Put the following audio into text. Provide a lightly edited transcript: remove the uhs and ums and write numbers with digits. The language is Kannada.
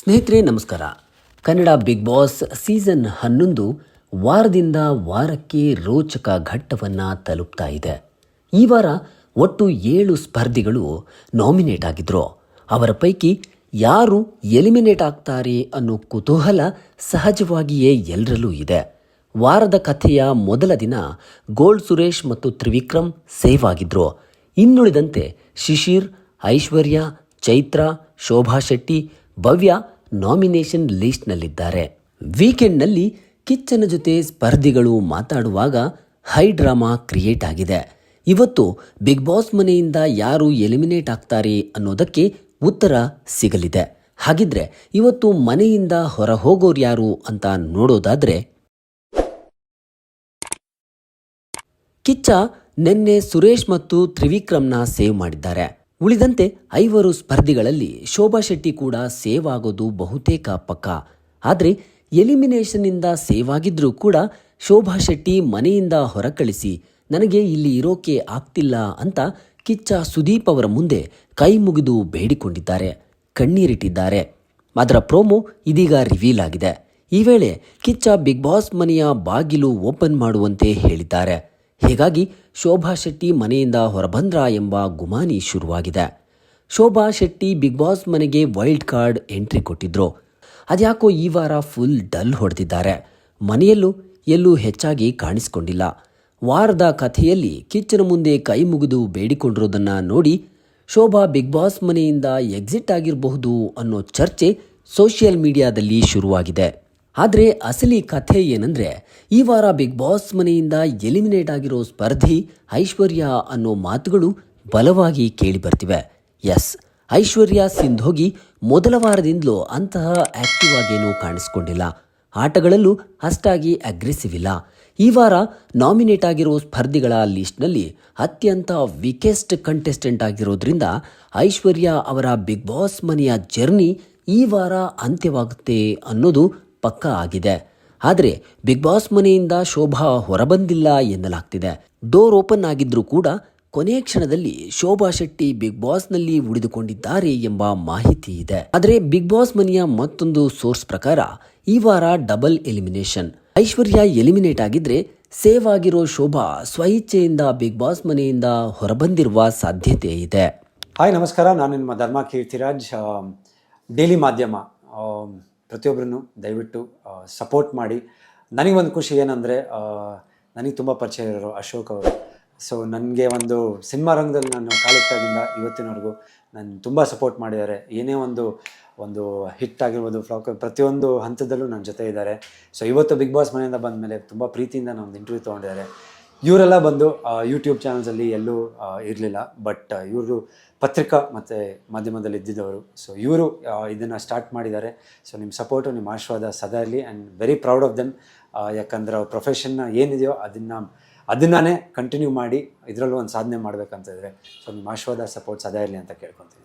ಸ್ನೇಹಿತರೆ ನಮಸ್ಕಾರ. ಕನ್ನಡ ಬಿಗ್ ಬಾಸ್ ಸೀಸನ್ 11 ವಾರದಿಂದ ವಾರಕ್ಕೆ ರೋಚಕ ಘಟ್ಟವನ್ನು ತಲುಪ್ತಾ ಇದೆ. ಈ ವಾರ ಒಟ್ಟು 7 ಸ್ಪರ್ಧಿಗಳು ನಾಮಿನೇಟ್ ಆಗಿದ್ರು. ಅವರ ಪೈಕಿ ಯಾರು ಎಲಿಮಿನೇಟ್ ಆಗ್ತಾರೆ ಅನ್ನೋ ಕುತೂಹಲ ಸಹಜವಾಗಿಯೇ ಎಲ್ಲರಲ್ಲೂ ಇದೆ. ವಾರದ ಕಥೆಯ ಮೊದಲ ದಿನ ಗೋಲ್ಡ್ ಸುರೇಶ್ ಮತ್ತು ತ್ರಿವಿಕ್ರಮ್ ಸೇವ್ ಆಗಿದ್ರು. ಇನ್ನುಳಿದಂತೆ ಶಿಶಿರ್, ಐಶ್ವರ್ಯ, ಚೈತ್ರ, ಶೋಭಾ ಶೆಟ್ಟಿ, ಭವ್ಯ ನಾಮಿನೇಷನ್ ಲಿಸ್ಟ್ನಲ್ಲಿದ್ದಾರೆ. ವೀಕೆಂಡ್ನಲ್ಲಿ ಕಿಚ್ಚನ ಜೊತೆ ಸ್ಪರ್ಧಿಗಳು ಮಾತಾಡುವಾಗ ಹೈ ಡ್ರಾಮಾ ಕ್ರಿಯೇಟ್ ಆಗಿದೆ. ಇವತ್ತು ಬಿಗ್ ಬಾಸ್ ಮನೆಯಿಂದ ಯಾರು ಎಲಿಮಿನೇಟ್ ಆಗ್ತಾರೆ ಅನ್ನೋದಕ್ಕೆ ಉತ್ತರ ಸಿಗಲಿದೆ. ಹಾಗಿದ್ರೆ ಇವತ್ತು ಮನೆಯಿಂದ ಹೊರ ಹೋಗೋರು ಯಾರು ಅಂತ ನೋಡೋದಾದ್ರೆ, ಕಿಚ್ಚ ನಿನ್ನೆ ಸುರೇಶ್ ಮತ್ತು ತ್ರಿವಿಕ್ರಮ್ನ ಸೇವ್ ಮಾಡಿದ್ದಾರೆ. ಉಳಿದಂತೆ 5 ಸ್ಪರ್ಧಿಗಳಲ್ಲಿ ಶೋಭಾ ಶೆಟ್ಟಿ ಕೂಡ ಸೇವ್ ಆಗೋದು ಬಹುತೇಕ ಪಕ್ಕ. ಆದರೆ ಎಲಿಮಿನೇಷನ್ನಿಂದ ಸೇವ್ ಆಗಿದ್ರೂ ಕೂಡ ಶೋಭಾ ಶೆಟ್ಟಿ ಮನೆಯಿಂದ ಹೊರಕಳಿಸಿ ನನಗೆ ಇಲ್ಲಿ ಇರೋಕೆ ಆಗ್ತಿಲ್ಲ ಅಂತ ಕಿಚ್ಚ ಸುದೀಪ್ ಅವರ ಮುಂದೆ ಕೈ ಮುಗಿದು ಬೇಡಿಕೊಂಡಿದ್ದಾರೆ, ಕಣ್ಣೀರಿಟ್ಟಿದ್ದಾರೆ. ಅದರ ಪ್ರೋಮೋ ಇದೀಗ ರಿವೀಲ್ ಆಗಿದೆ. ಈ ವೇಳೆ ಕಿಚ್ಚ ಬಿಗ್ ಬಾಸ್ ಮನೆಯ ಬಾಗಿಲು ಓಪನ್ ಮಾಡುವಂತೆ ಹೇಳಿದ್ದಾರೆ. ಹೀಗಾಗಿ ಶೋಭಾ ಶೆಟ್ಟಿ ಮನೆಯಿಂದ ಹೊರಬಂದ್ರ ಎಂಬ ಗುಮಾನಿ ಶುರುವಾಗಿದೆ. ಶೋಭಾ ಶೆಟ್ಟಿ ಬಿಗ್ ಬಾಸ್ ಮನೆಗೆ ವೈಲ್ಡ್ ಕಾರ್ಡ್ ಎಂಟ್ರಿ ಕೊಟ್ಟಿದ್ರು. ಅದ್ಯಾಕೋ ಈ ವಾರ ಫುಲ್ ಡಲ್ ಹೊಡೆದಿದ್ದಾರೆ. ಮನೆಯಲ್ಲೂ ಎಲ್ಲೂ ಹೆಚ್ಚಾಗಿ ಕಾಣಿಸಿಕೊಂಡಿಲ್ಲ. ವಾರದ ಕಥೆಯಲ್ಲಿ ಕಿಚ್ಚನ ಮುಂದೆ ಕೈ ಮುಗಿದು ಬೇಡಿಕೊಂಡಿರೋದನ್ನ ನೋಡಿ ಶೋಭಾ ಬಿಗ್ ಬಾಸ್ ಮನೆಯಿಂದ ಎಕ್ಸಿಟ್ ಆಗಿರಬಹುದು ಅನ್ನೋ ಚರ್ಚೆ ಸೋಷಿಯಲ್ ಮೀಡಿಯಾದಲ್ಲಿ ಶುರುವಾಗಿದೆ. ಆದರೆ ಅಸಲಿ ಕಥೆ ಏನಂದ್ರೆ, ಈ ವಾರ ಬಿಗ್ ಬಾಸ್ ಮನೆಯಿಂದ ಎಲಿಮಿನೇಟ್ ಆಗಿರೋ ಸ್ಪರ್ಧಿ ಐಶ್ವರ್ಯ ಅನ್ನೋ ಮಾತುಗಳು ಬಲವಾಗಿ ಕೇಳಿ ಬರ್ತಿವೆ. ಎಸ್, ಐಶ್ವರ್ಯ ಸಿಂಧೋಗಿ ಮೊದಲ ವಾರದಿಂದಲೂ ಅಂತಹ ಆಕ್ಟಿವ್ ಆಗೇನೂ ಕಾಣಿಸ್ಕೊಂಡಿಲ್ಲ. ಆಟಗಳಲ್ಲೂ ಅಷ್ಟಾಗಿ ಅಗ್ರೆಸಿವ್ ಇಲ್ಲ. ಈ ವಾರ ನಾಮಿನೇಟ್ ಆಗಿರೋ ಸ್ಪರ್ಧಿಗಳ ಲಿಸ್ಟ್ನಲ್ಲಿ ಅತ್ಯಂತ ವೀಕೆಸ್ಟ್ ಕಂಟೆಸ್ಟೆಂಟ್ ಆಗಿರೋದ್ರಿಂದ ಐಶ್ವರ್ಯ ಅವರ ಬಿಗ್ ಬಾಸ್ ಮನೆಯ ಜರ್ನಿ ಈ ವಾರ ಅಂತ್ಯವಾಗುತ್ತೆ ಅನ್ನೋದು ಪಕ್ಕಾ ಆಗಿದೆ. ಆದರೆ ಬಿಗ್ ಬಾಸ್ ಮನೆಯಿಂದ ಶೋಭಾ ಹೊರಬಂದಿಲ್ಲ ಎನ್ನಲಾಗ್ತಿದೆ. ಡೋರ್ ಓಪನ್ ಆಗಿದ್ರೂ ಕೂಡ ಕೊನೆಯ ಕ್ಷಣದಲ್ಲಿ ಶೋಭಾ ಶೆಟ್ಟಿ ಬಿಗ್ ಬಾಸ್ನಲ್ಲಿ ಉಳಿದುಕೊಂಡಿದ್ದಾರೆ ಎಂಬ ಮಾಹಿತಿ ಇದೆ. ಆದರೆ ಬಿಗ್ ಬಾಸ್ ಮನೆಯ ಮತ್ತೊಂದು ಸೋರ್ಸ್ ಪ್ರಕಾರ ಈ ವಾರ ಡಬಲ್ ಎಲಿಮಿನೇಷನ್. ಐಶ್ವರ್ಯ ಎಲಿಮಿನೇಟ್ ಆಗಿದ್ರೆ ಸೇವ್ ಆಗಿರೋ ಶೋಭಾ ಸ್ವಇಚ್ಛೆಯಿಂದ ಬಿಗ್ ಬಾಸ್ ಮನೆಯಿಂದ ಹೊರಬಂದಿರುವ ಸಾಧ್ಯತೆ ಇದೆ. ಹಾಯ್ ನಮಸ್ಕಾರ, ನಾನು ನಿಮ್ಮ ಧರ್ಮ ಕೀರ್ತಿರಾಜ್. ಡೈಲಿ ಮಾಧ್ಯಮ ಪ್ರತಿಯೊಬ್ಬರನ್ನು ದಯವಿಟ್ಟು ಸಪೋರ್ಟ್ ಮಾಡಿ. ನನಗೊಂದು ಖುಷಿ ಏನಂದರೆ, ನನಗೆ ತುಂಬ ಪರಿಚಯ ಇರೋರು ಅಶೋಕ್ ಅವರು. ಸೊ ನನಗೆ ಒಂದು ಸಿನಿಮಾ ರಂಗದಲ್ಲಿ ನಾನು ಕಾಲಿಟ್ಟಾಗಿಂದ ಇವತ್ತಿನವರೆಗೂ ನಾನು ತುಂಬ ಸಪೋರ್ಟ್ ಮಾಡಿದ್ದಾರೆ. ಏನೇ ಒಂದು ಹಿಟ್ ಆಗಿರ್ಬೋದು, ಫ್ಲಾಕ್, ಪ್ರತಿಯೊಂದು ಹಂತದಲ್ಲೂ ನನ್ನ ಜೊತೆ ಇದ್ದಾರೆ. ಸೊ ಇವತ್ತು ಬಿಗ್ ಬಾಸ್ ಮನೆಯಿಂದ ಬಂದ ಮೇಲೆ ತುಂಬ ಪ್ರೀತಿಯಿಂದ ನಾನು ಇಂಟರ್ವ್ಯೂ ತೊಗೊಂಡಿದ್ದಾರೆ. ಇವರೆಲ್ಲ ಬಂದು ಯೂಟ್ಯೂಬ್ ಚಾನಲ್ಸಲ್ಲಿ ಎಲ್ಲೂ ಇರಲಿಲ್ಲ, ಬಟ್ ಇವರು ಪತ್ರಿಕಾ ಮತ್ತು ಮಾಧ್ಯಮದಲ್ಲಿ ಇದ್ದಿದ್ದವರು. ಸೊ ಇವರು ಇದನ್ನು ಸ್ಟಾರ್ಟ್ ಮಾಡಿದ್ದಾರೆ. ಸೊ ನಿಮ್ಮ ಸಪೋರ್ಟು, ನಿಮ್ಮ ಆಶೀರ್ವಾದ ಸದಾ ಇರಲಿ. And very proud of them. ಯಾಕಂದರೆ ಅವ್ರ ಪ್ರೊಫೆಷನ್ನ ಏನಿದೆಯೋ ಅದನ್ನೇ ಕಂಟಿನ್ಯೂ ಮಾಡಿ ಇದರಲ್ಲೂ ಒಂದು ಸಾಧನೆ ಮಾಡಬೇಕಂತಿದ್ರೆ. ಸೊ ನಿಮ್ಮ ಆಶೀರ್ವಾದ, ಸಪೋರ್ಟ್ ಸದಾ ಇರಲಿ ಅಂತ ಕೇಳ್ಕೊತೀನಿ.